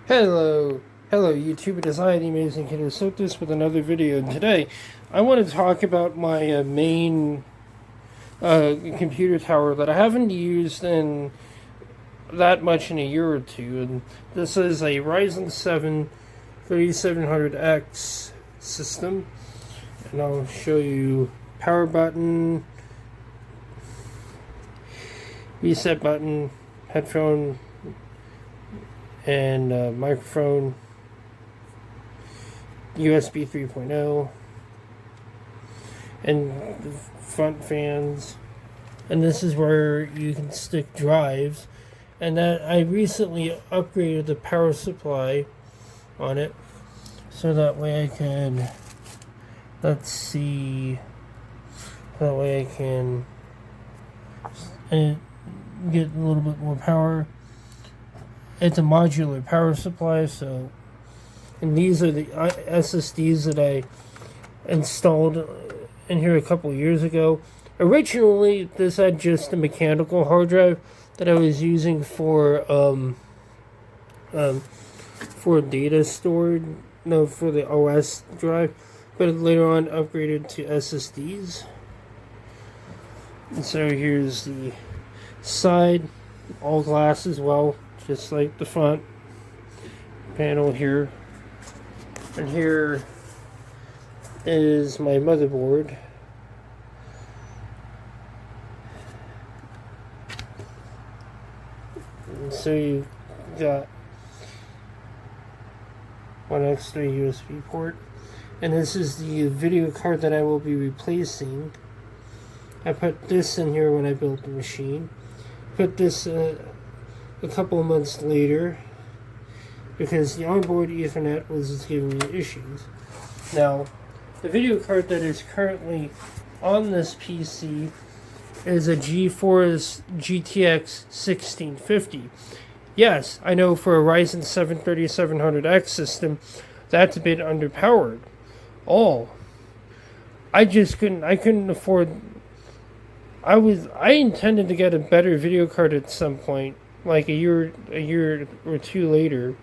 Hello YouTube, it is I, the Amazing Kid Sotis, with another video. And today, I want to talk about my main computer tower that I haven't used in that much in a year or two. And this is a Ryzen 7 3700X system. And I'll show you power button, reset button, headphone, and microphone, USB 3.0, and the front fans. And this is where you can stick drives. And that I recently upgraded the power supply on it, so that way I can, let's see, that way I can get a little bit more power. It's a modular power supply, so, and these are the SSDs that I installed in here a couple years ago. Originally, this had just a mechanical hard drive that I was using for data storage, no, for the OS drive, but later on upgraded to SSDs. And so here's the side, all glass as well, just like the front panel here. And here is my motherboard. And so you got one extra USB port. And this is the video card that I will be replacing. I put this in here when I built the machine. Put this a couple of months later because the onboard Ethernet was giving me issues. Now, the video card that is currently on this PC is a GeForce GTX 1650. Yes, I know for a Ryzen 7 3700X system, that's a bit underpowered. I couldn't afford. I intended to get a better video card at some point, like a year or two later.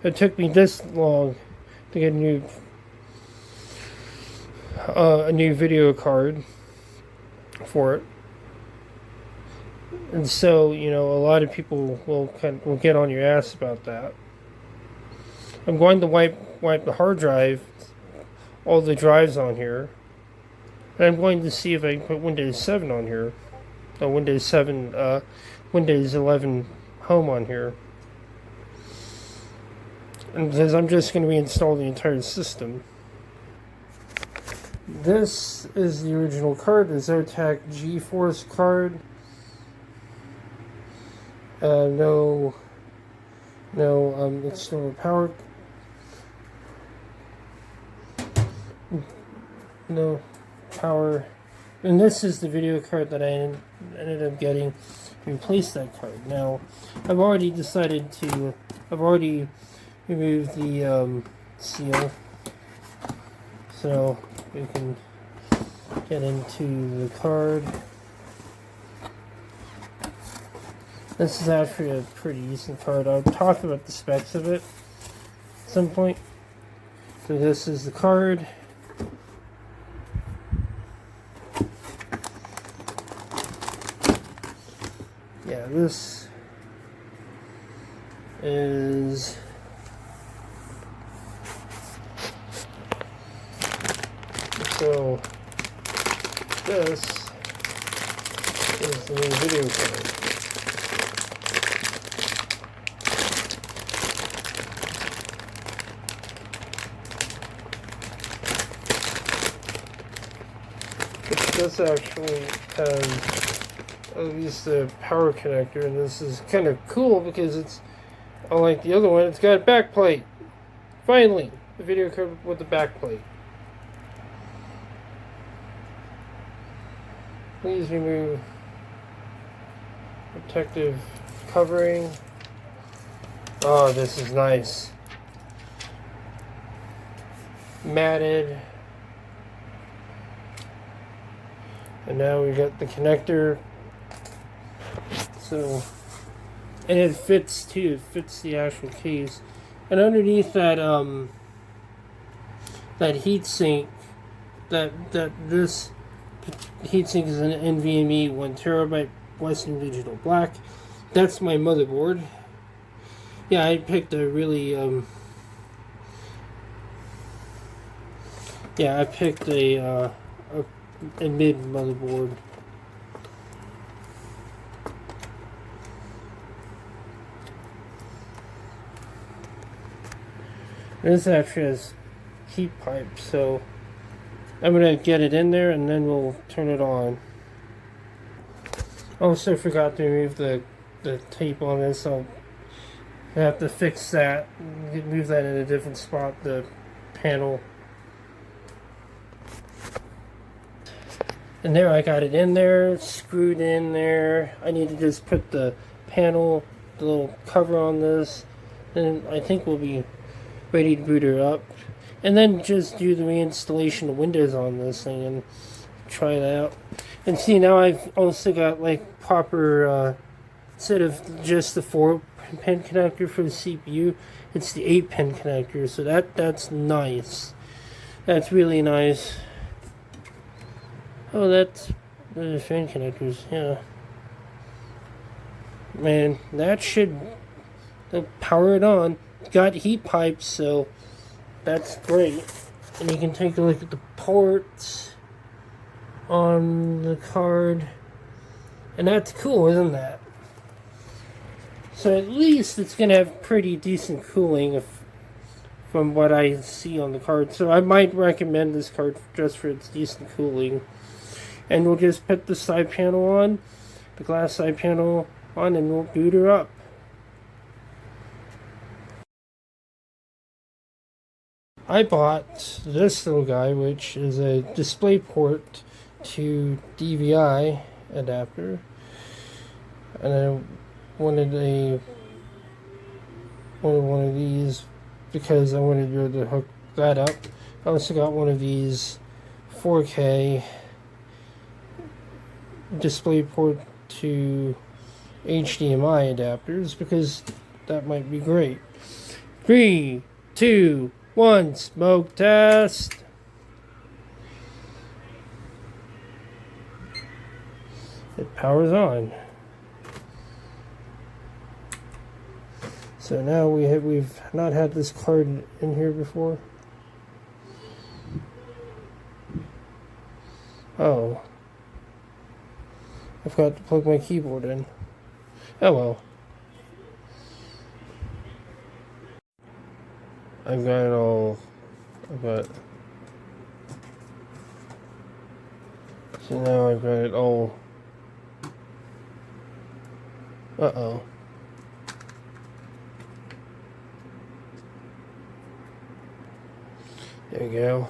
It took me this long to get a new video card for it. And so, you know, a lot of people will get on your ass about that. I'm going to wipe the hard drive, all the drives on here. And I'm going to see if I can put Windows 7 on here. Windows 11 Home on here. And because I'm just going to reinstall the entire system. This is the original card, the Zotac GeForce card. No external power. No power. And this is the video card that I ended up getting to replace that card. Now, I've already removed the seal, so we can get into the card. This is actually a pretty decent card. I'll talk about the specs of it at some point. So this is the card. Yeah, this is so this is the new video card. This actually has at least a power connector, and this is kind of cool because it's, unlike the other one, it's got a back plate. Finally, the video card with the back plate. Please remove protective covering. Oh, this is nice. Matted. And now we got the connector. So and it fits too. It fits the actual case, and underneath that that heatsink, this heatsink is an NVMe 1TB Western Digital Black. That's my motherboard. Yeah, I picked a really I picked a mid motherboard. This actually has heat pipes, so I'm gonna get it in there and then we'll turn it on. Also forgot to remove the tape on this, so I have to fix that. Move that in a different spot, the panel. And there, I got it in there, screwed in there. I need to just put the panel, the little cover on this, and I think we'll be ready to boot her up. And then just do the reinstallation of Windows on this thing and try it out. And see, now I've also got like proper, instead of just the 4-pin connector for the CPU, it's the 8-pin connector. So that's nice. That's really nice. Oh, that's the fan connectors, yeah. Man, that should power it on. Got heat pipes, so that's great. And you can take a look at the ports on the card. And that's cool, isn't that? So at least it's going to have pretty decent cooling from what I see on the card. So I might recommend this card just for its decent cooling. And we'll just put the side panel on, the glass side panel on, and we'll boot her up. I bought this little guy, which is a DisplayPort to DVI adapter. And I wanted one of these because I wanted to be able to hook that up. I also got one of these 4K DisplayPort to HDMI adapters because that might be great. 3, 2, 1, smoke test. It powers on. So now we've not had this card in here before. Oh. I forgot to plug my keyboard in. Oh well. I've got it all. So now I've got it all. Uh-oh. There you go.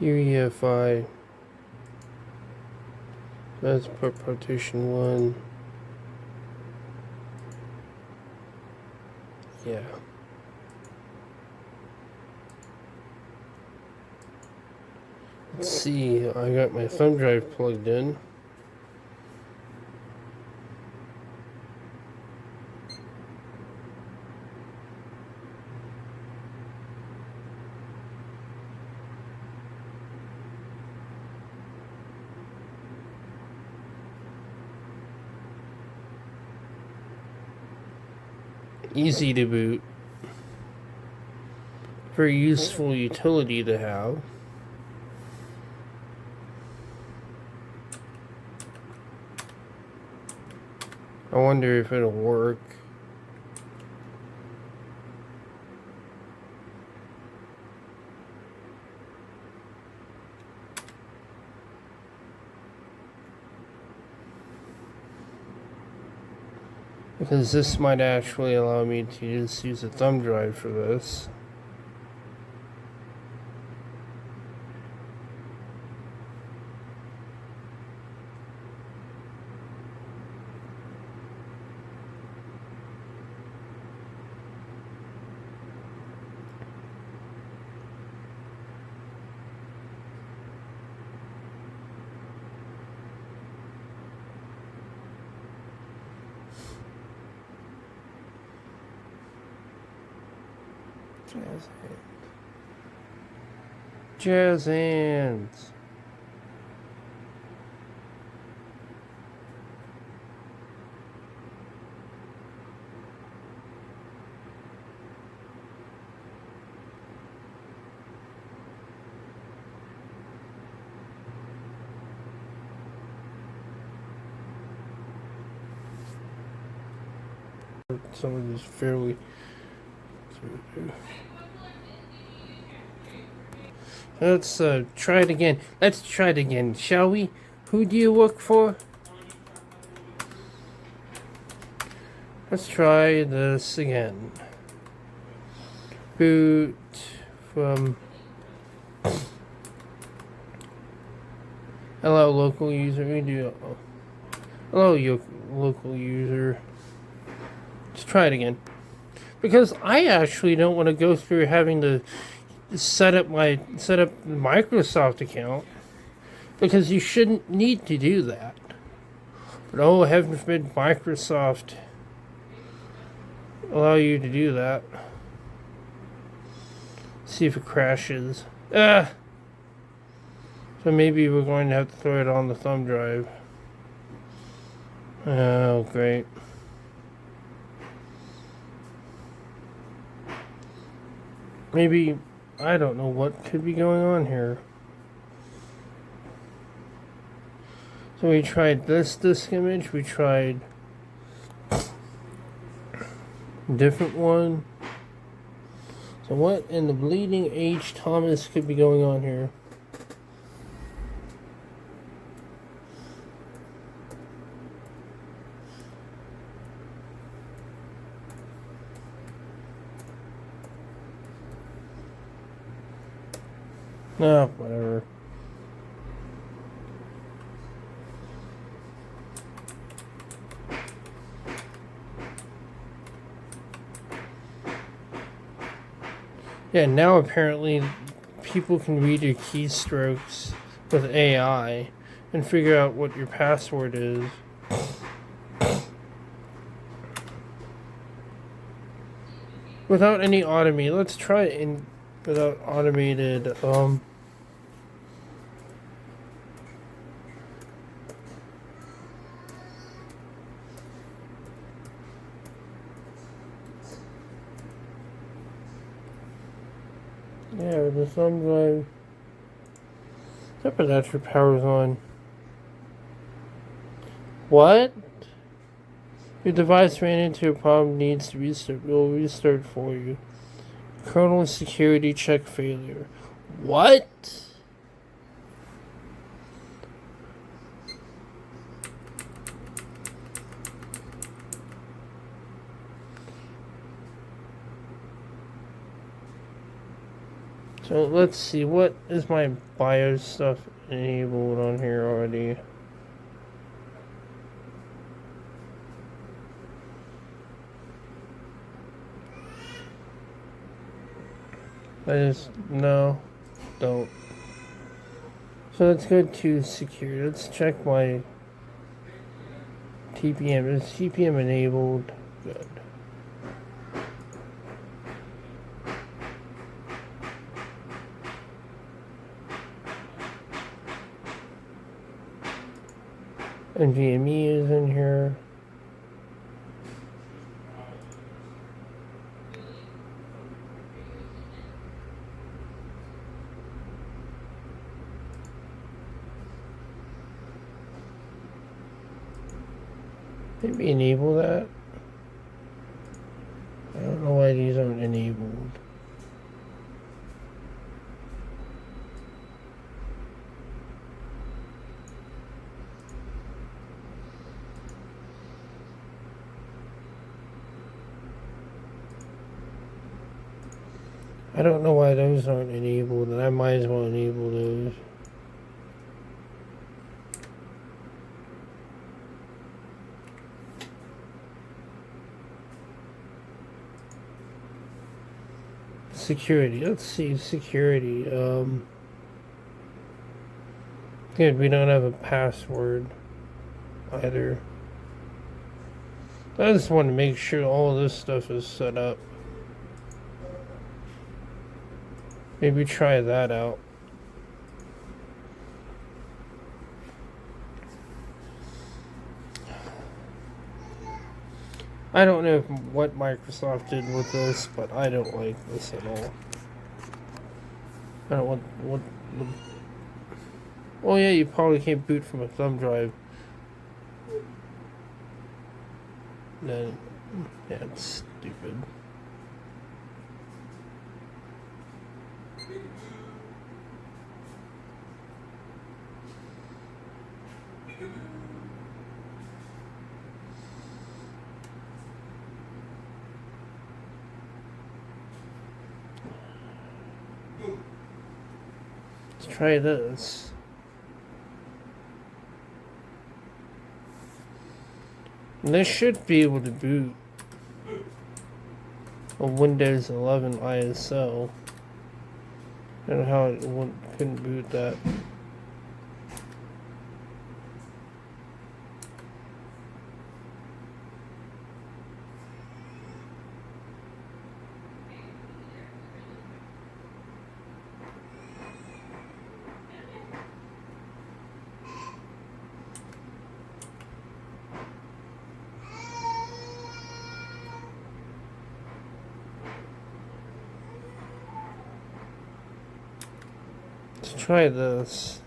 UEFI. That's partition 1. Yeah. Let's see, I got my thumb drive plugged in. Easy to boot. Very useful utility to have. I wonder if it'll work. Because this might actually allow me to just use a thumb drive for this. Jazz hands. Some of this fairly. Let's try it again. Let's try it again, shall we? Who do you work for? Let's try this again. Boot from. Hello, local user. We do. Hello, local user. Let's try it again. Because I actually don't want to go through having to set up the Microsoft account, because you shouldn't need to do that. But oh, heaven forbid Microsoft allow you to do that. See if it crashes. So maybe we're going to have to throw it on the thumb drive. Oh, great. Maybe, I don't know what could be going on here. So we tried this disk image, we tried a different one. So what in the bleeding H Thomas could be going on here? No, whatever. Yeah, now apparently people can read your keystrokes with AI and figure out what your password is. Without any automate. Let's try it without automated yeah, the thumb drive. Except that your power's on. What? Your device ran into a problem, needs to restart. We'll restart for you. Kernel security check failure. What? So let's see, what is my BIOS stuff enabled on here already? No, don't. So let's go to security. Let's check my TPM. Is TPM enabled? Good. NVMe is in here. Maybe enable that. I don't know why these aren't enabled. I don't know why those aren't enabled, and I might as well enable those. Security. Let's see security. Good, we don't have a password either. I just want to make sure all this stuff is set up. Maybe try that out. I don't know what Microsoft did with this, but I don't like this at all. I don't want what. Oh yeah, you probably can't boot from a thumb drive. No, that's stupid. Let's try this. And this should be able to boot a Windows 11 ISO. I don't know how it couldn't boot that. Let's try this.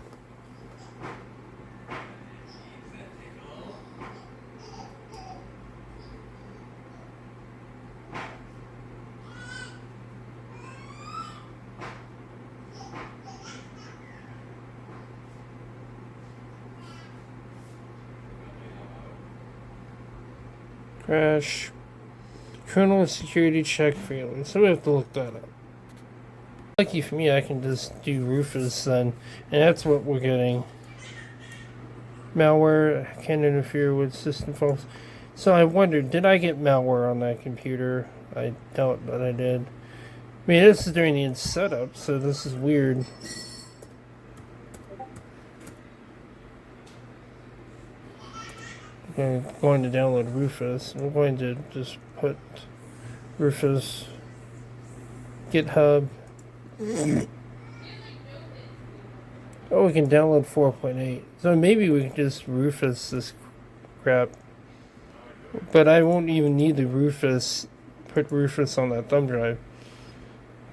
Crash. Kernel security check failing. So we have to look that up. Lucky for me, I can just do Rufus then, and that's what we're getting. Malware can interfere with system faults. So I wondered, did I get malware on that computer? I doubt that I did. I mean, this is during the setup, so this is weird. I'm going to download Rufus. I'm going to just put Rufus GitHub. Oh, we can download 4.8. So maybe we can just Rufus this crap. But I won't even need the Rufus, put Rufus on that thumb drive.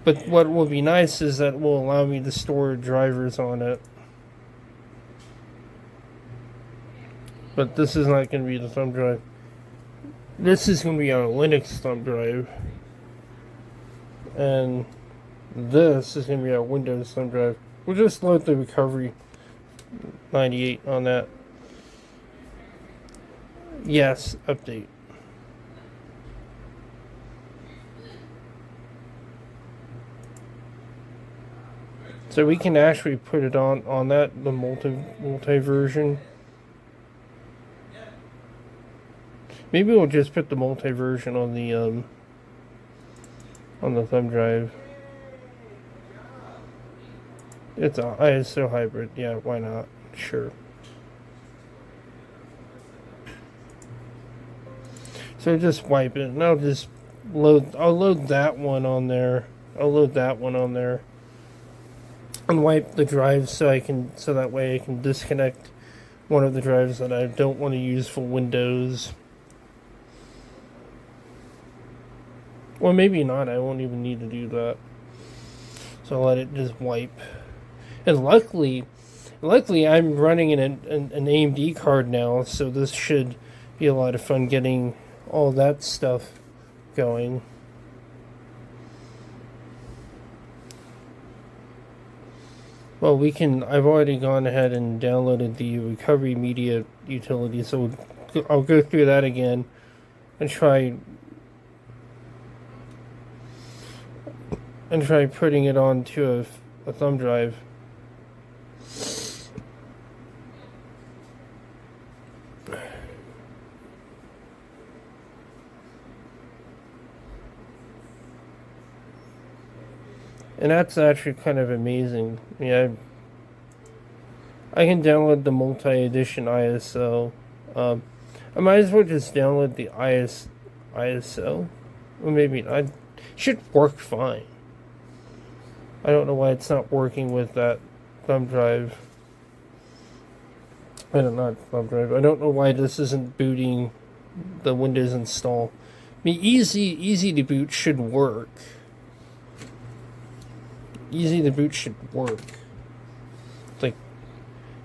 But what will be nice is that it will allow me to store drivers on it. But this is not going to be the thumb drive. This is going to be our Linux thumb drive. And this is going to be our Windows thumb drive. We'll just load the recovery 98 on that. Yes, update. So we can actually put it on that, the multi version. Maybe we'll just put the multi version on the thumb drive. It's a ISO hybrid. Yeah, why not? Sure. So just wipe it, and I'll just load that one on there. I'll load that one on there, and wipe the drives so that way I can disconnect one of the drives that I don't want to use for Windows. Well, maybe not. I won't even need to do that. So I'll let it just wipe. And luckily I'm running an AMD card now, so this should be a lot of fun getting all that stuff going. Well, I've already gone ahead and downloaded the recovery media utility, so I'll go through that again and try putting it onto a thumb drive. And that's actually kind of amazing. Yeah, I can download the multi-edition ISO. I might as well just download the ISO. Or maybe I should work fine. I don't know why it's not working with that thumb drive. I don't know why this isn't booting the Windows install. I mean, easy to boot should work. Easy to boot should work. Like,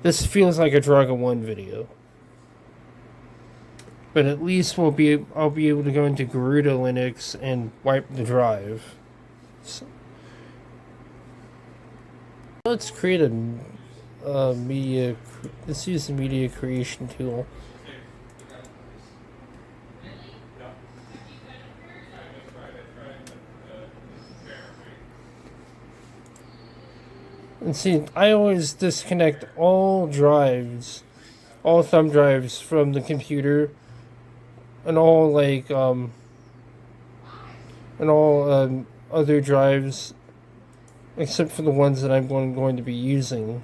this feels like a Draga 1 video. But at least I'll be able to go into Garuda Linux and wipe the drive. So, let's create a media. Let's use the media creation tool. And see, I always disconnect all drives, all thumb drives from the computer, and all other drives, except for the ones that I'm going to be using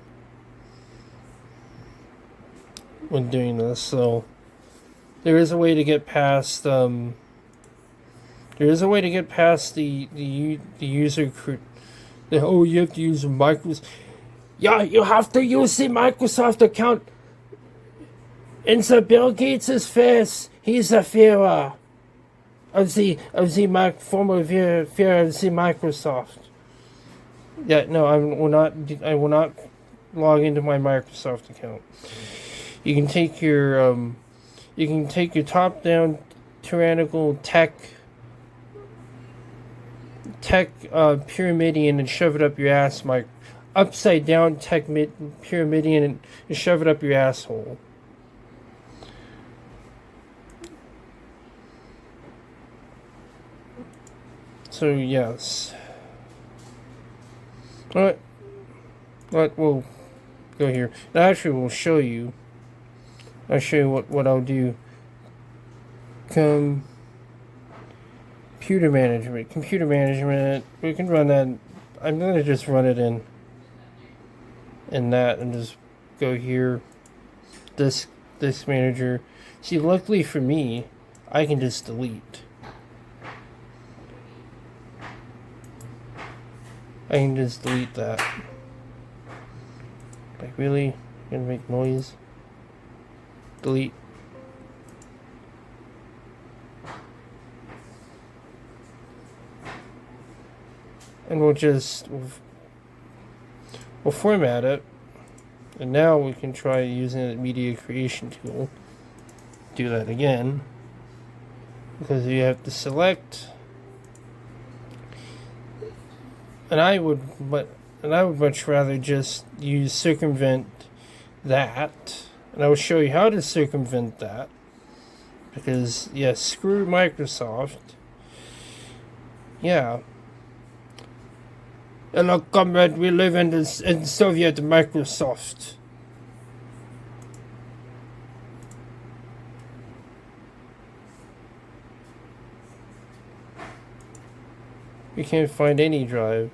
when doing this. So there is a way to get past the user. Oh, you have to use Microsoft. Yeah, you have to use the Microsoft account. In the Bill Gates' face, he's a fearer of the former fear of the Microsoft. Yeah, no, I will not log into my Microsoft account. You can take your top-down tyrannical tech pyramidion and shove it up your ass, Mike. Upside down tech pyramidion and shove it up your asshole. So yes. Alright. We'll go here. Actually, we'll show you. I'll show you what I'll do. Computer management. We can run that. I'm gonna just run it in that and just go here. This manager. See, luckily for me, I can just delete. I can just delete that. Like, really? Gonna make noise? Delete. And we'll format it. And now we can try using the media creation tool. Do that again. Because you have to select. And I would much rather just use circumvent that. And I will show you how to circumvent that. Because, yes, screw Microsoft. Yeah. And look, comrade, we live in Soviet Microsoft. You can't find any drive.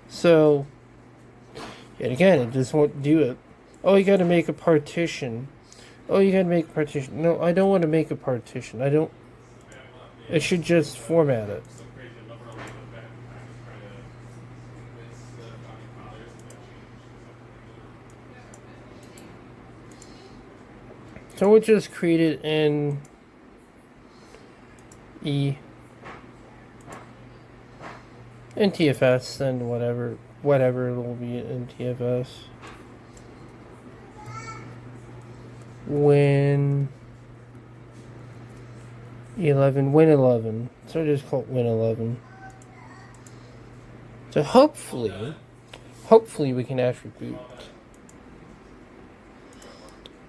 So, yet again, it just won't do it. Oh, you gotta make a partition. Oh, you gotta make a partition. No, I don't want to make a partition. It should just format it. So we'll just create it in NTFS and whatever it will be in NTFS. Win 11. So I just call it Win 11. So hopefully we can actually boot.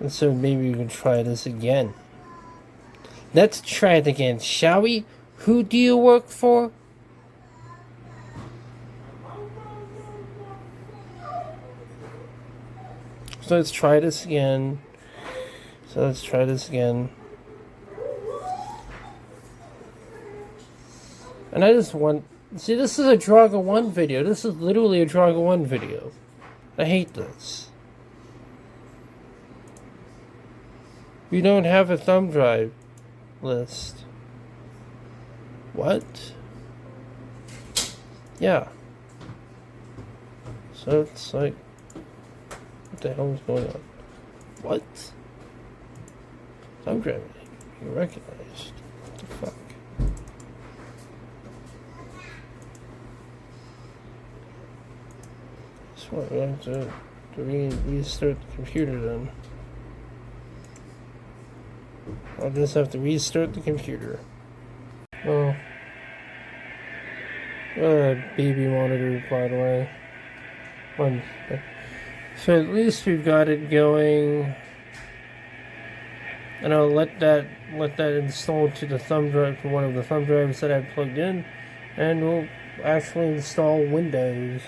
And so maybe we can try this again. Let's try it again, shall we? Who do you work for? So let's try this again. And I just want... See, this is a Draga 1 video. This is literally a Draga 1 video. I hate this. We don't have a thumb drive list. What? Yeah. So it's like, what the hell is going on? What? Thumb drive you recognized. What the fuck? That's what we have to restart the computer then. I'll just have to restart the computer. Oh. Baby monitor, by the way. So at least we've got it going. And I'll let that install to the thumb drive, to one of the thumb drives that I've plugged in, and we'll actually install Windows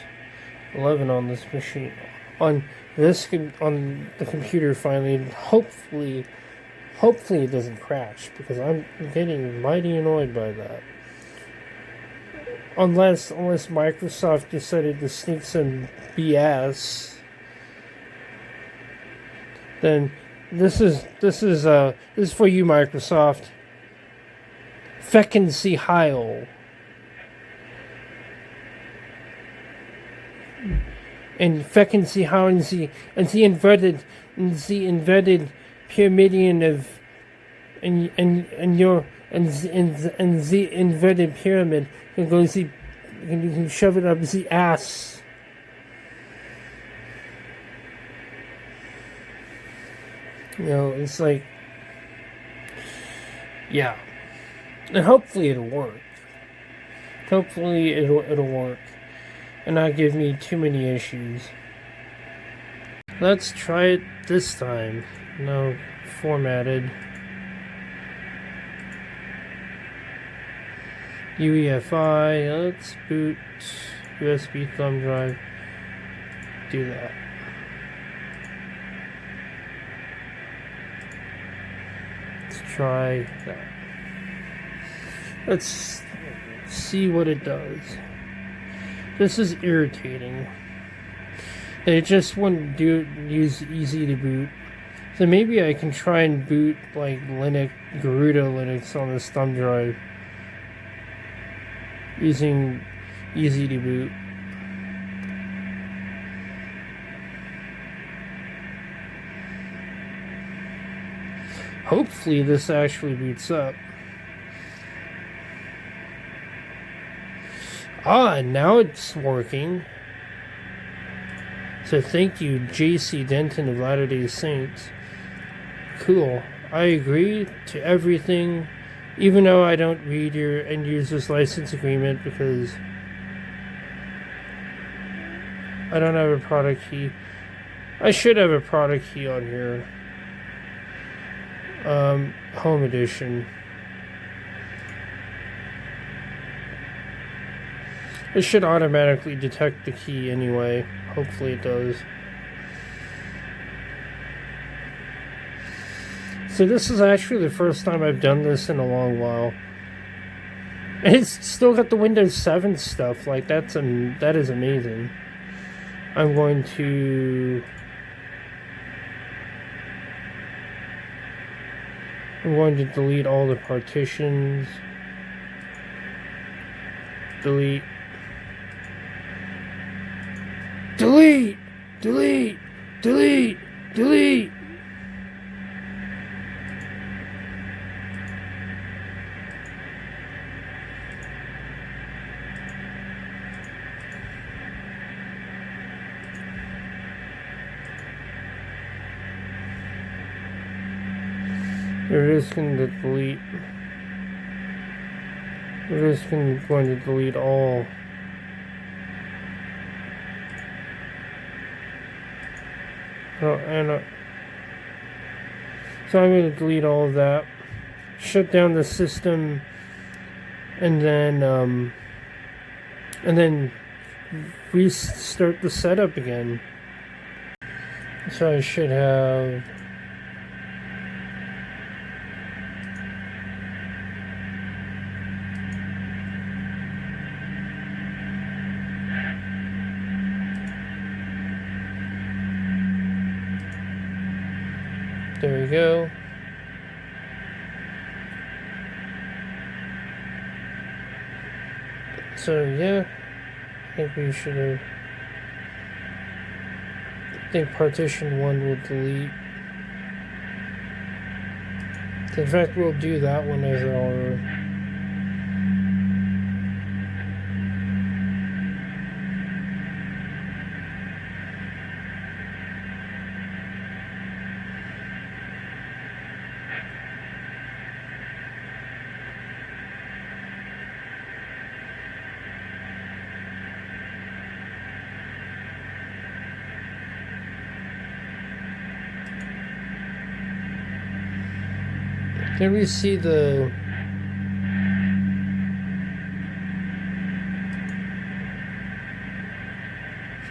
11 on this machine, on the computer finally. And hopefully it doesn't crash, because I'm getting mighty annoyed by that. Unless Microsoft decided to sneak some BS, then this is for you, Microsoft. Feckin' see Heil. And feckin' see Heil, and the inverted pyramidion of and the inverted pyramid can go see, you can shove it up the ass. You know, it's like, yeah. And hopefully it'll work. Hopefully it'll work and not give me too many issues. Let's try it this time. No, formatted. UEFI, let's boot USB thumb drive. Do that. Let's try that. Let's see what it does. This is irritating. It just wouldn't use easy to boot. So maybe I can try and boot like Garuda Linux on this thumb drive using easy to boot. Hopefully this actually boots up. Ah, now it's working. So thank you, J.C. Denton of Latter-day Saints. Cool. I agree to everything, even though I don't read your end user's license agreement because I don't have a product key. I should have a product key on here. Home edition. It should automatically detect the key anyway. Hopefully it does. So this is actually the first time I've done this in a long while. And it's still got the Windows 7 stuff. Like, that is amazing. I'm going to delete all the partitions. Delete. Delete! Delete! Delete! Delete! We're just going to delete. We're just going to delete all. So I'm going to delete all of that, shut down the system, and then restart the setup again. So I should have. There we go. So yeah, I think we should have. I think partition 1 will delete. In fact, we'll do that one as our Can we see the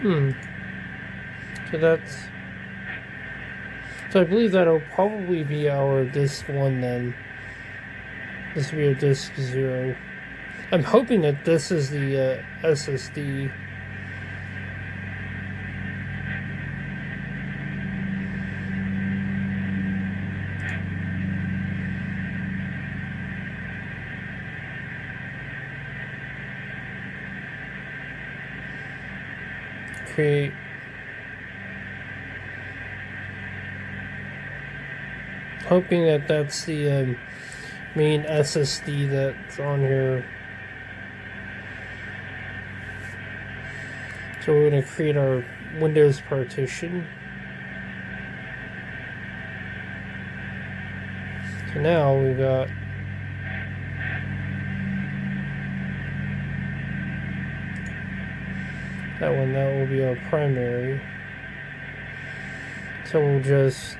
So that's I believe that'll probably be our disk 1 then. This will be our disk 0. I'm hoping that this is the SSD. Create hoping that that's the main SSD that's on here. So we're going to create our Windows partition. So now we've got that one. That will be our primary. So we'll just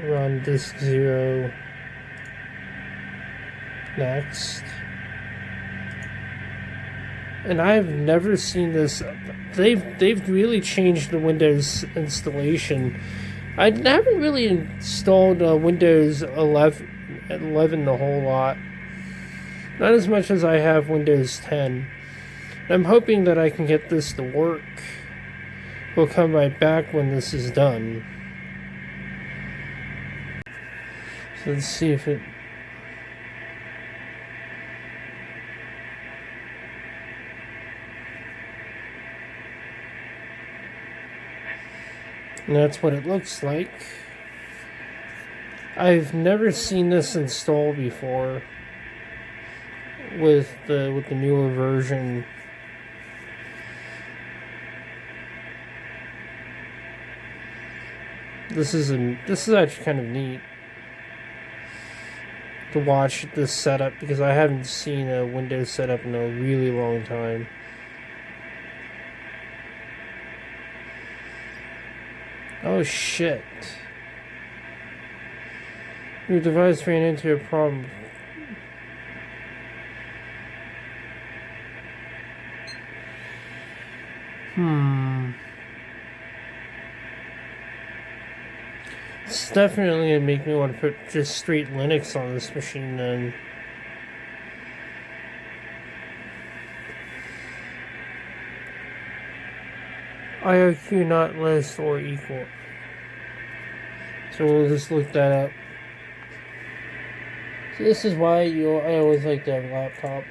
run disk 0 next. And I've never seen this. They've really changed the Windows installation. I haven't really installed Windows 11 a whole lot. Not as much as I have Windows 10. I'm hoping that I can get this to work. We'll come right back when this is done. So let's see if it... And that's what it looks like. I've never seen this installed before with the newer version. This is actually kind of neat to watch this setup because I haven't seen a Windows setup in a really long time. Oh shit. Your device ran into a problem. It's definitely gonna make me want to put just straight Linux on this machine then. IRQ not less or equal. So we'll just look that up. So this is why I always like to have a laptop.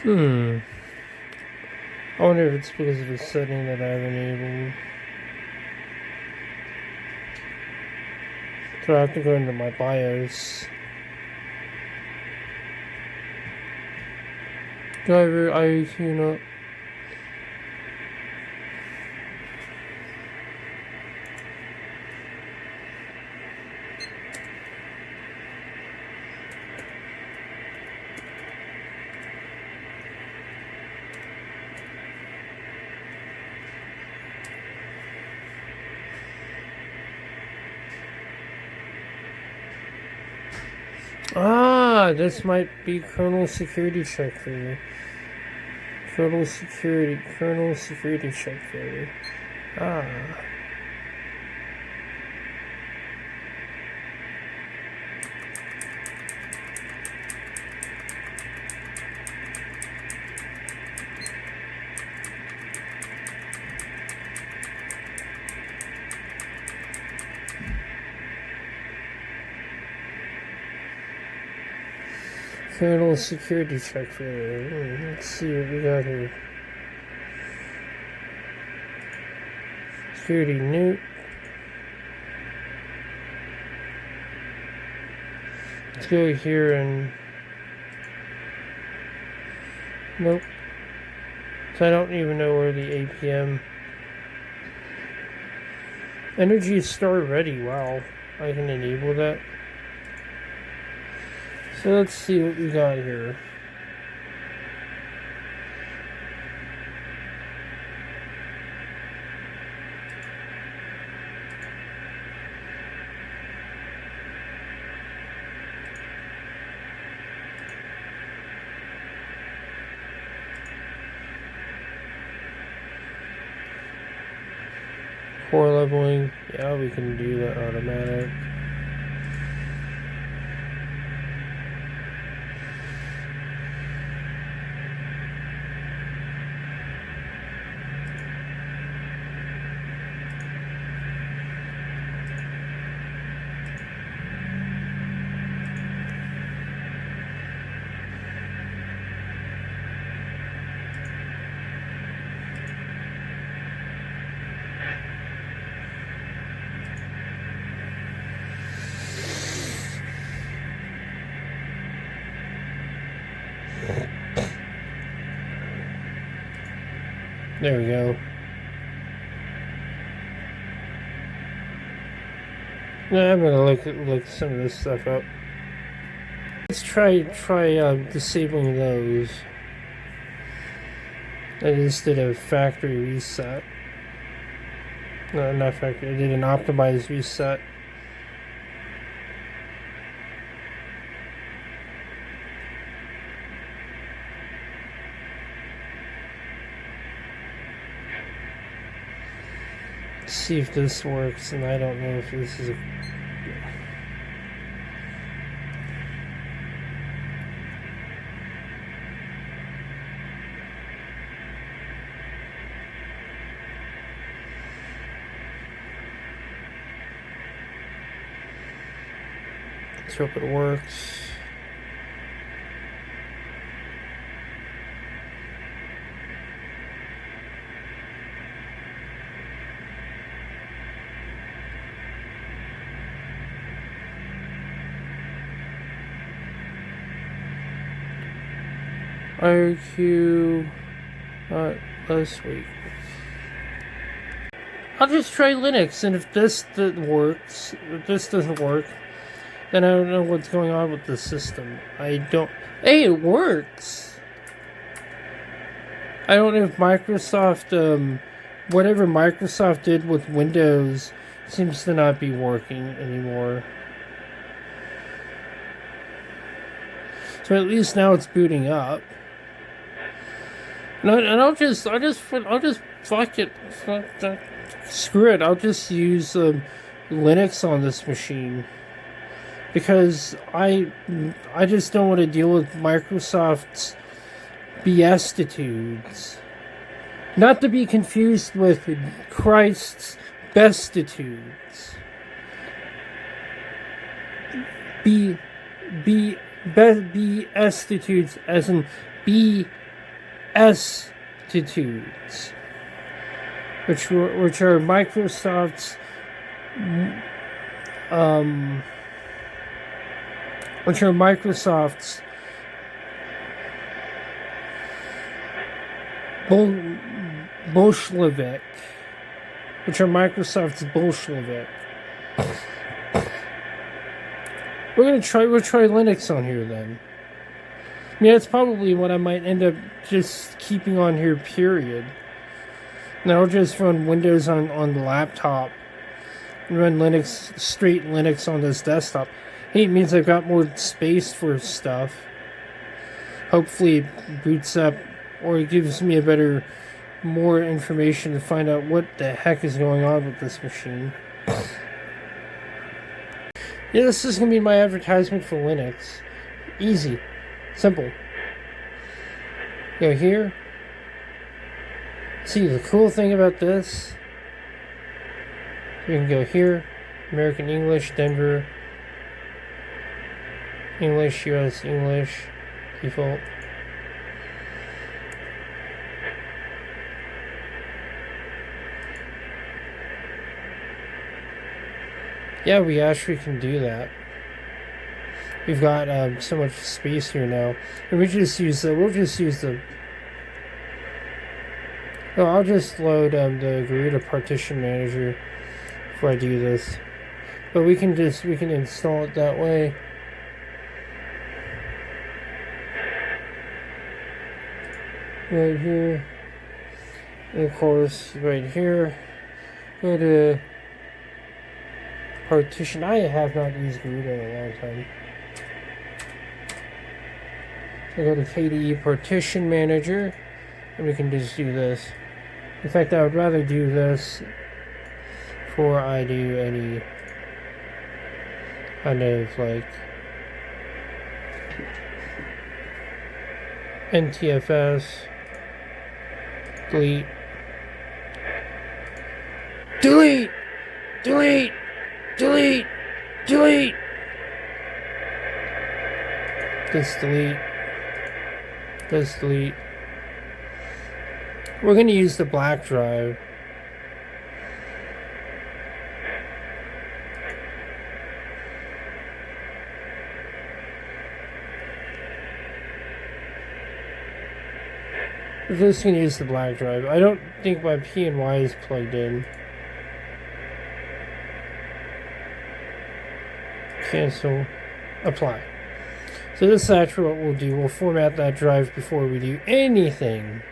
I wonder if it's because of the setting that I've enabled. So I have to go into my BIOS. Driver IAQ not. This might be kernel security check failure. Kernel security check failure. Kernel security check failure. Let's see what we got here. Security new. Let's go here and nope. So I don't even know where the APM Energy Store ready. Wow, I can enable that. So let's see what we got here. Core leveling, yeah, we can do that automatic. There we go. Now I'm gonna look some of this stuff up. Let's try disabling those. I just did a factory reset. No, not factory. I did an optimized reset. See if this works, and I don't know if this is a let's hope it works. IRQ, last week. I'll just try Linux, and if this works, if this doesn't work, then I don't know what's going on with the system. Hey, it works! I don't know if Microsoft, whatever Microsoft did with Windows seems to not be working anymore. So at least now it's booting up. And I'll just fuck it. Screw it. I'll just use Linux on this machine, because I just don't want to deal with Microsoft's bestitudes. Not to be confused with Christ's bestitudes. Bestitudes as in bestitudes, which are Microsoft's Bolshevik, We'll try Linux on here then. I mean, that's probably what I might end up just keeping on here, period. Now I'll just run Windows on the laptop and run Linux, straight Linux on this desktop. Hey, it means I've got more space for stuff. Hopefully it boots up, or it gives me more information to find out what the heck is going on with this machine. Yeah, this is going to be my advertisement for Linux. Easy. Simple. Go here. See, the cool thing about this, you can go here, American English, Denver, English, US English, default. Yeah, we actually can do that. We've got so much space here now, and we'll just use the. Oh, I'll just load the Garuda partition manager before I do this. But we can install it that way. Right here. And of course, right here. Go to partition. I have not used Garuda in a long time. So go to KDE partition manager, and we can just do this. In fact, I would rather do this before I do any kind of like NTFS, delete, delete, delete, delete, delete, this delete, this delete. We're going to use the black drive. We're just going to use the black drive. I don't think my P&Y is plugged in. Cancel. Apply. So this is actually what we'll do. We'll format that drive before we do anything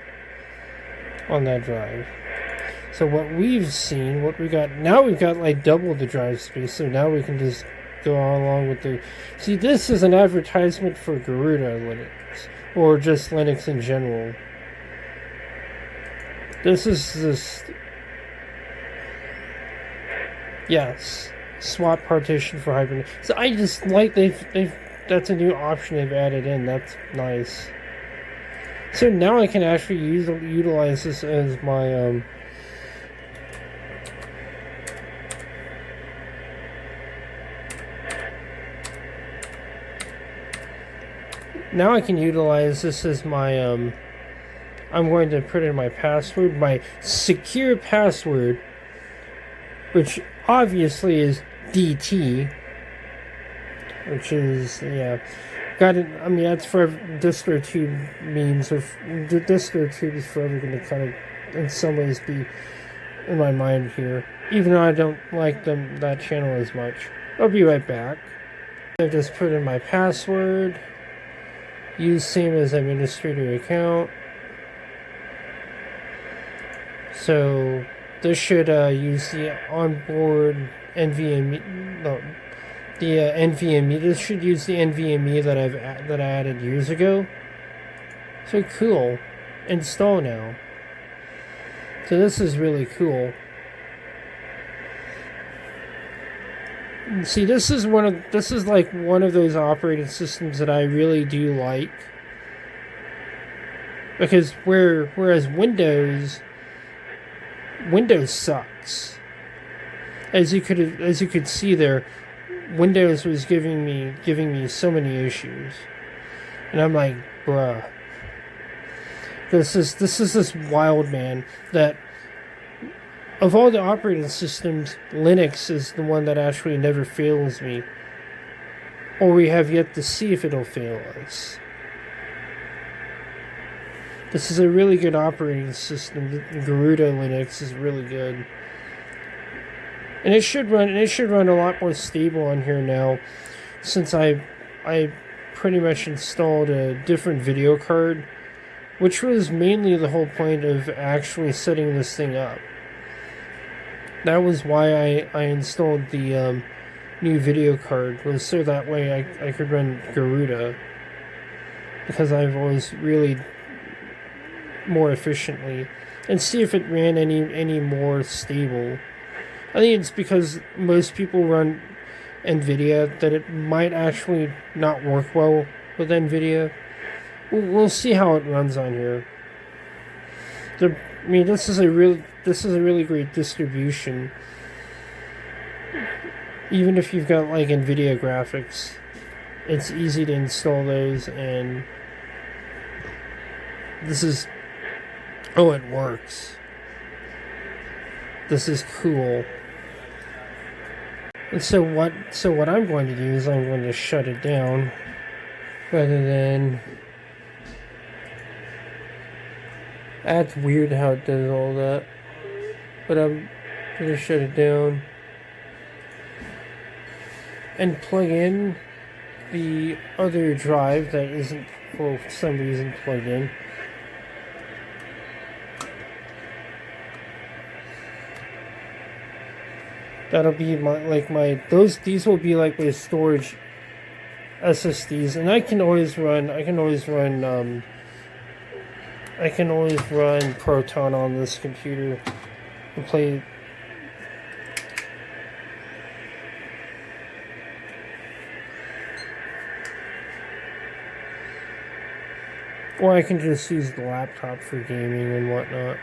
on that drive. So what we've seen, what we got now, we've got like double the drive space. So now we can just go along with the. See, this is an advertisement for Garuda Linux, or just Linux in general. This is this. Yes, swap partition for Hibernate. So I just like they've that's a new option they've added in. That's nice. So now I can actually utilize this as my now I can utilize this as my I'm going to put in my password, my secure password, which obviously is DT, which is, yeah, got it. I mean, that's for DistroTube memes, or DistroTube is forever going to kind of, in some ways, be in my mind here, even though I don't like that channel as much. I'll be right back. I just put in my password, use same as administrator account. So this should use the onboard NVMe. No, the NVMe. This should use the NVMe that I added years ago. So cool. Install now. So this is really cool. See, this is like one of those operating systems that I really do like, because whereas Windows sucks. As you could see there, Windows was giving me so many issues, and I'm like, bruh, this is this wild man that of all the operating systems, Linux is the one that actually never fails me, or we have yet to see if it'll fail us. This is a really good operating system. Garuda Linux is really good. And it should run a lot more stable on here now, since I pretty much installed a different video card, which was mainly the whole point of actually setting this thing up. That was why I installed the new video card, was so that way I could run Garuda, because I've always really more efficiently, and see if it ran any more stable. I think it's because most people run NVIDIA that it might actually not work well with NVIDIA. We'll see how it runs on here. I mean, this is a really great distribution. Even if you've got like NVIDIA graphics, it's easy to install those and This is... Oh, it works. This is cool. And so what I'm going to do is I'm going to shut it down rather than... That's weird how it does all that. But I'm going to shut it down and plug in the other drive that isn't for some reason plugged in. That'll be these will be like my storage SSDs, and I can always run Proton on this computer and play. Or I can just use the laptop for gaming and whatnot.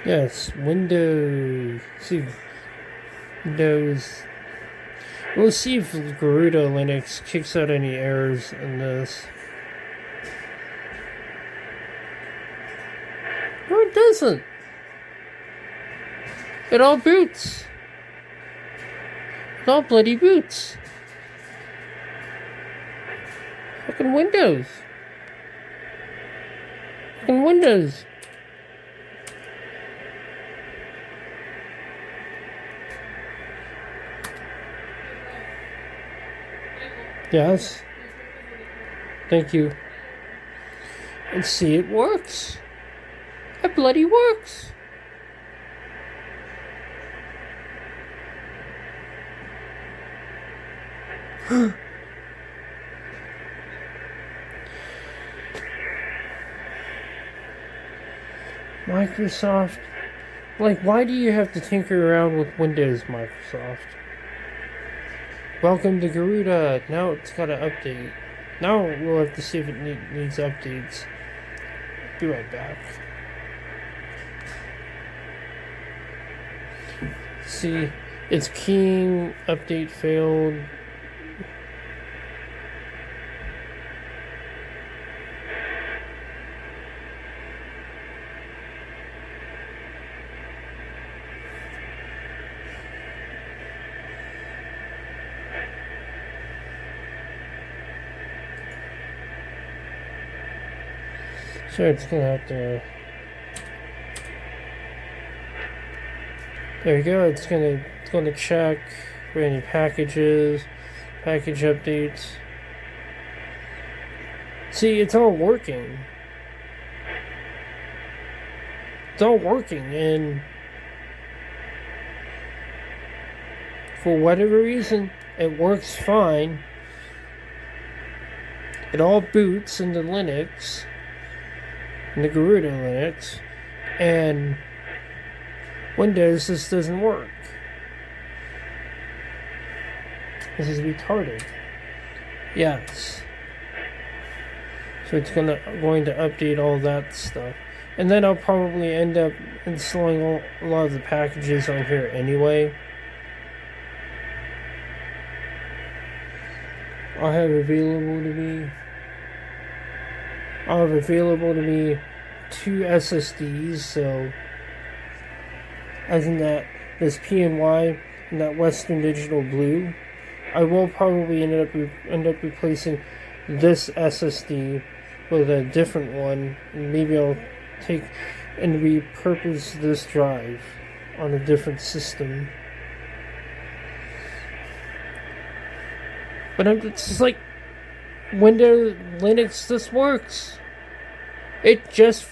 Yes, Windows. See, Windows. We'll see if Garuda Linux kicks out any errors in this. No, it doesn't. It all boots. It all bloody boots. Fucking Windows. Fucking Windows. Yes. Thank you. And see, it works. It bloody works. Microsoft. Like, why do you have to tinker around with Windows, Microsoft? Welcome to Garuda. Now it's got to update. Now we'll have to see if it needs updates. Be right back. See, it's keying, update failed. So it's gonna have to. There we go. It's gonna check for any packages, package updates. See, it's all working. It's all working, and for whatever reason, it works fine. It all boots into Linux. In the Garuda Linux, and Windows just doesn't work. This is retarded. Yes. So it's going to update all that stuff, and then I'll probably end up installing a lot of the packages on here anyway. I'll have available to me 2 SSDs, so as in that this PNY and that Western Digital Blue. I will probably end up replacing this SSD with a different one, and maybe I'll take and repurpose this drive on a different system. But it's just like Windows, Linux, this works. It just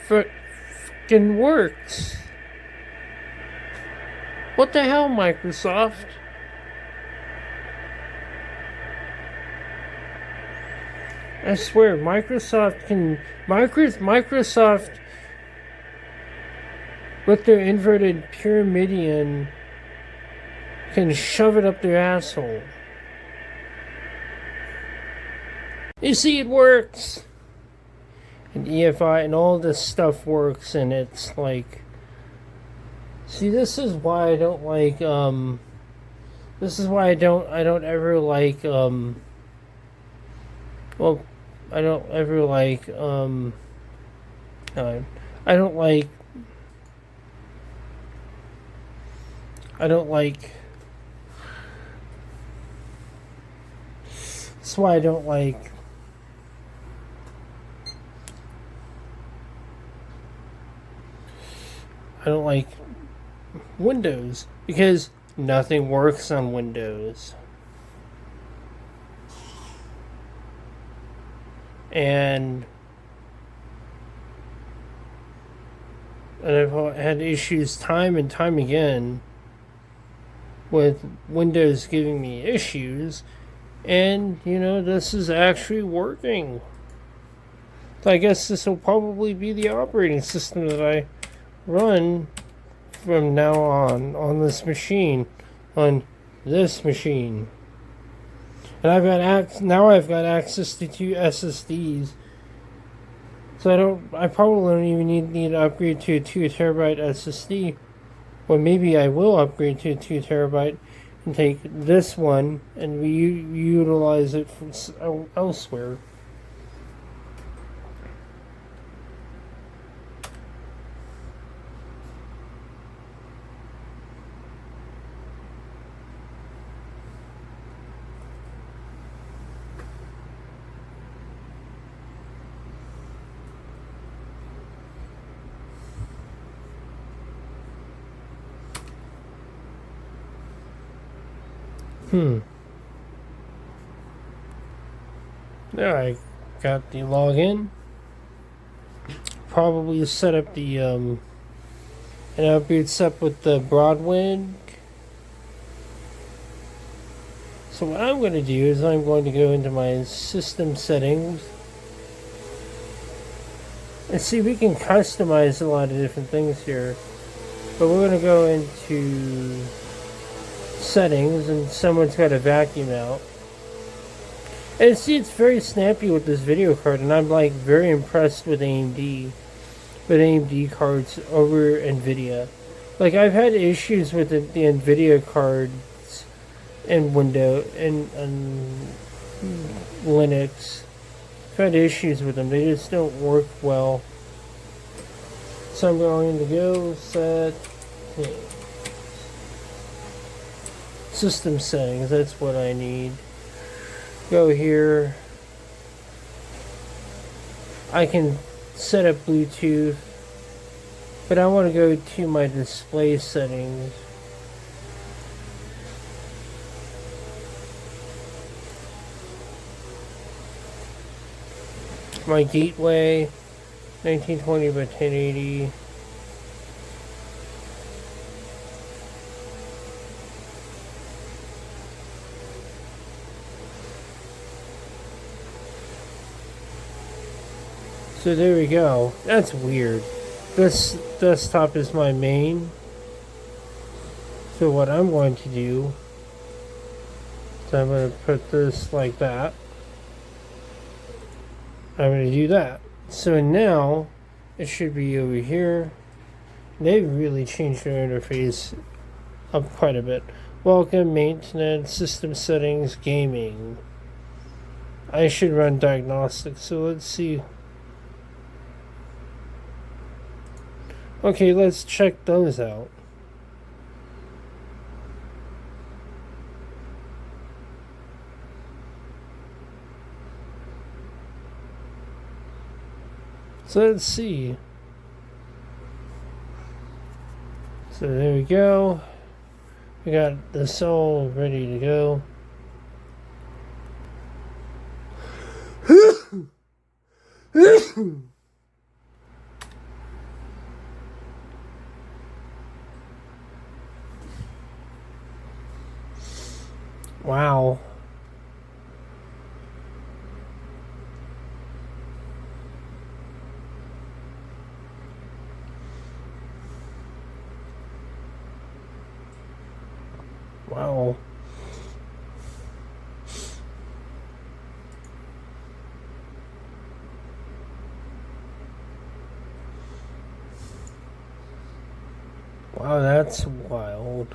fucking works. What the hell, Microsoft? I swear, Microsoft with their inverted pyramidion can shove it up their asshole. You see, it works. And EFI and all this stuff works, and it's like... See, this is why I don't like This is why I don't ever like well, I don't ever like I don't like I don't like that's why I don't like Windows, because nothing works on Windows. And I've had issues time and time again with Windows giving me issues, and this is actually working. So I guess this will probably be the operating system that I run from now on this machine, on this machine. And I've got access to 2 SSDs, so I probably don't even need to upgrade to a 2 terabyte SSD. Or maybe I will upgrade to a 2 terabyte and take this one and utilize it from elsewhere. There, I got the login. Probably set up the and I'll boots up with the Broadwind. So what I'm going to do is I'm going to go into my system settings. And see, we can customize a lot of different things here. But we're going to go into settings, and someone's got a vacuum out. And see, it's very snappy with this video card, and I'm like very impressed with AMD cards over NVIDIA. Like, I've had issues with the NVIDIA cards in Windows and Linux. I've had issues with them. They just don't work well. So I'm going to go set system settings. That's what I need. Go here. I can set up Bluetooth, but I want to go to my display settings. My gateway, 1920 by 1080. So there we go. That's weird. This desktop is my main. So what I'm going to do is I'm going to put this like that. I'm going to do that. So now it should be over here. They've really changed their interface up quite a bit. Welcome, maintenance, system settings, gaming. I should run diagnostics. So let's see. Okay, let's check those out. So let's see. So there we go. We got this all ready to go. Wow. Wow. Wow, that's wild.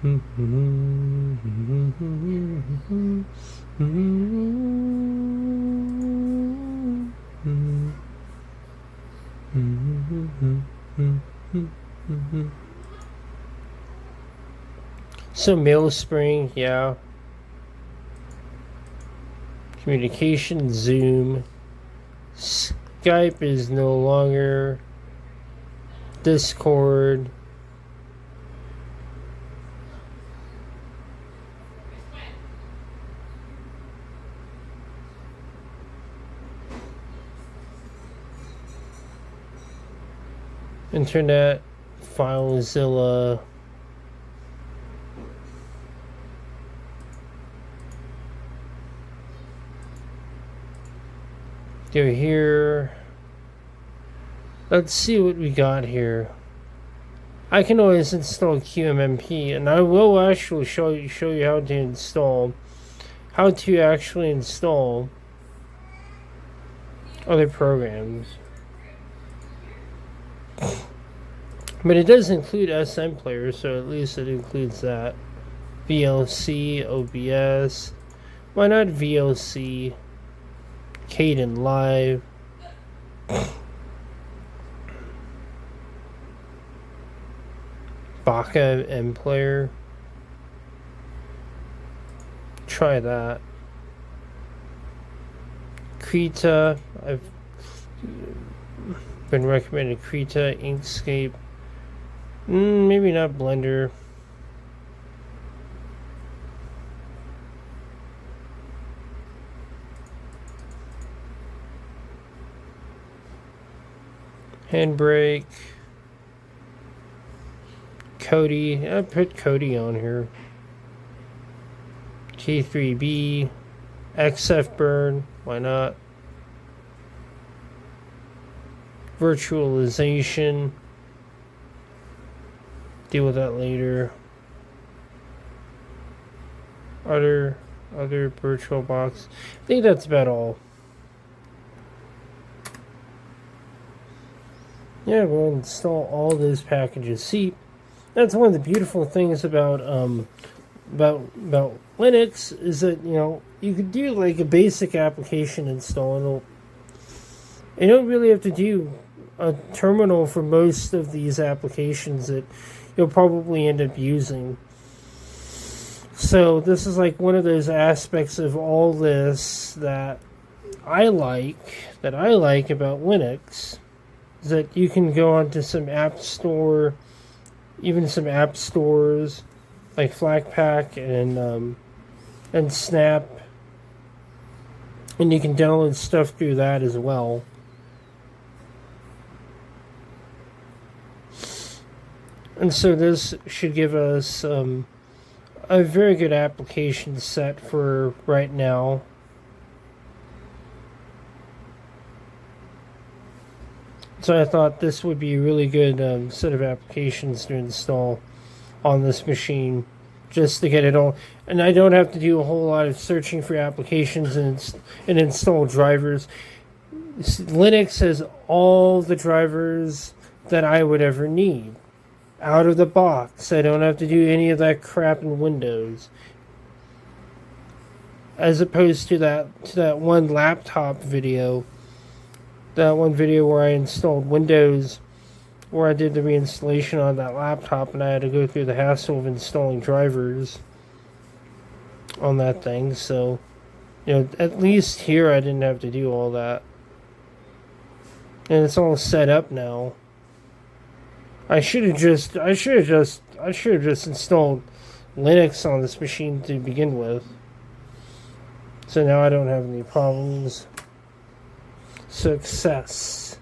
So MailSpring, yeah. Communication, Zoom. Skype is no longer. Discord. Internet, FileZilla. Go here. Let's see what we got here. I can always install QMMP, and I will actually show you how to actually install other programs. But it does include SM Player, so at least it includes that. VLC, OBS. Why not VLC? Caden Live. Baka M Player. Try that. Krita. I've been recommended Krita, Inkscape. Maybe not Blender. Handbrake. Kodi. I put Kodi on here. K3B. XFburn. Why not? Virtualization. Deal with that later. Other VirtualBox. I think that's about all. Yeah, we'll install all those packages. See, that's one of the beautiful things about Linux is that, you know, you could do like a basic application install, and you don't really have to do a terminal for most of these applications that you'll probably end up using. So this is like one of those aspects of all this that I like about Linux, is that you can go onto some app store, even some app stores like Flatpak and Snap, and you can download stuff through that as well. And so this should give us a very good application set for right now. So I thought this would be a really good set of applications to install on this machine, just to get it all. And I don't have to do a whole lot of searching for applications and install drivers. Linux has all the drivers that I would ever need out of the box. I don't have to do any of that crap in Windows, as opposed to that one laptop video. That one video where I installed Windows, where I did the reinstallation on that laptop, and I had to go through the hassle of installing drivers on that thing. So, you know, at least here I didn't have to do all that, and it's all set up now. I should have just installed Linux on this machine to begin with. So now I don't have any problems. Success.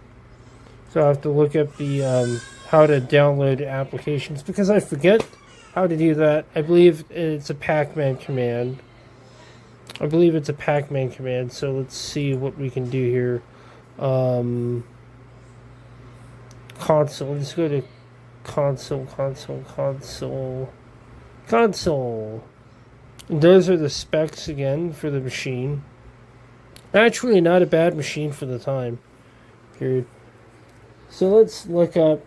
So I have to look up the how to download applications, because I forget how to do that. I believe it's a pacman command. So let's see what we can do here. Console. Let's go to console. And those are the specs again for the machine. Actually, not a bad machine for the time period. So let's look up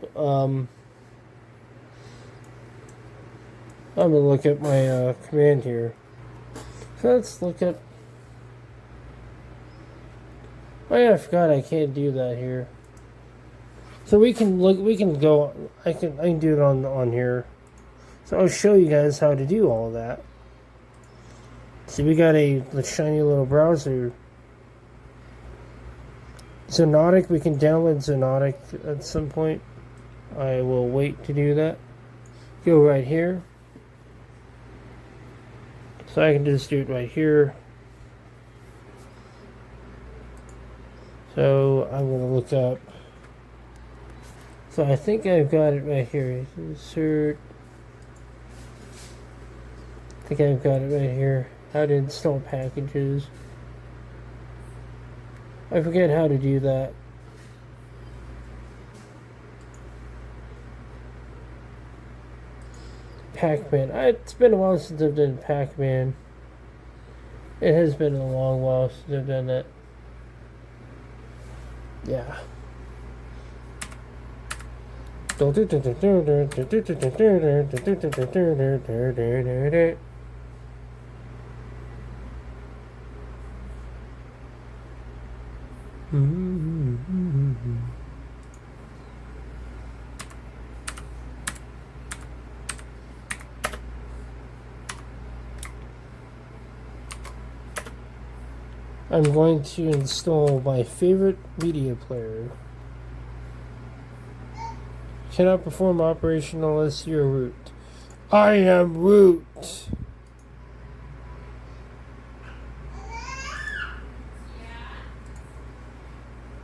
I'm going to look at my command here. So let's look at... Oh yeah, I forgot I can't do that here. So we can look, we can go, I can do it on here. So I'll show you guys how to do all of that. See, we got a shiny little browser. Xonotic, we can download Xonotic at some point. I will wait to do that. Go right here. So I can just do it right here. So I'm going to look up. So I think I've got it right here. Insert. I think I've got it right here. How to install packages. I forget how to do that. Pac-Man. It's been a while since I've done Pac-Man. It has been a long while since I've done that. Yeah. I'm going to install my favorite media player. Cannot perform operation unless you're root. I am root.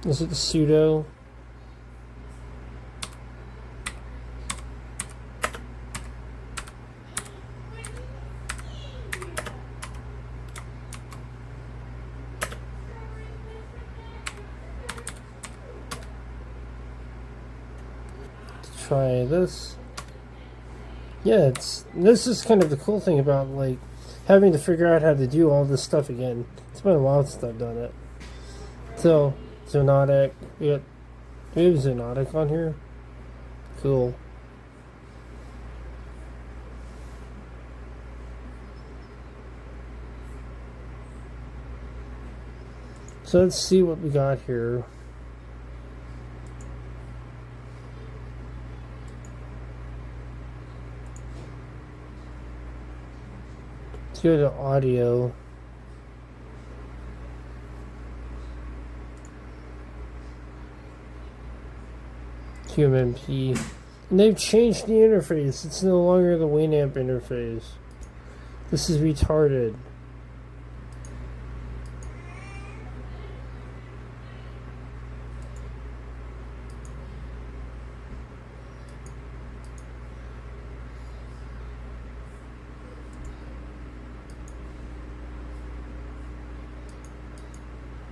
Is it the sudo? Try this. Yeah, this is kind of the cool thing about like having to figure out how to do all this stuff again. It's been a while since I've done it. So Xonotic, we have Xonotic on here. Cool. So let's see what we got here. Let's go to audio. QMP. And they've changed the interface. It's no longer the Winamp interface. This is retarded.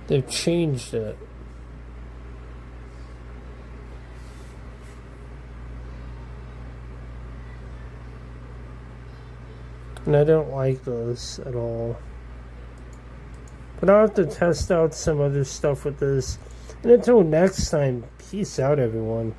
They've changed it. And I don't like this at all. But I'll have to test out some other stuff with this. And until next time, peace out, everyone.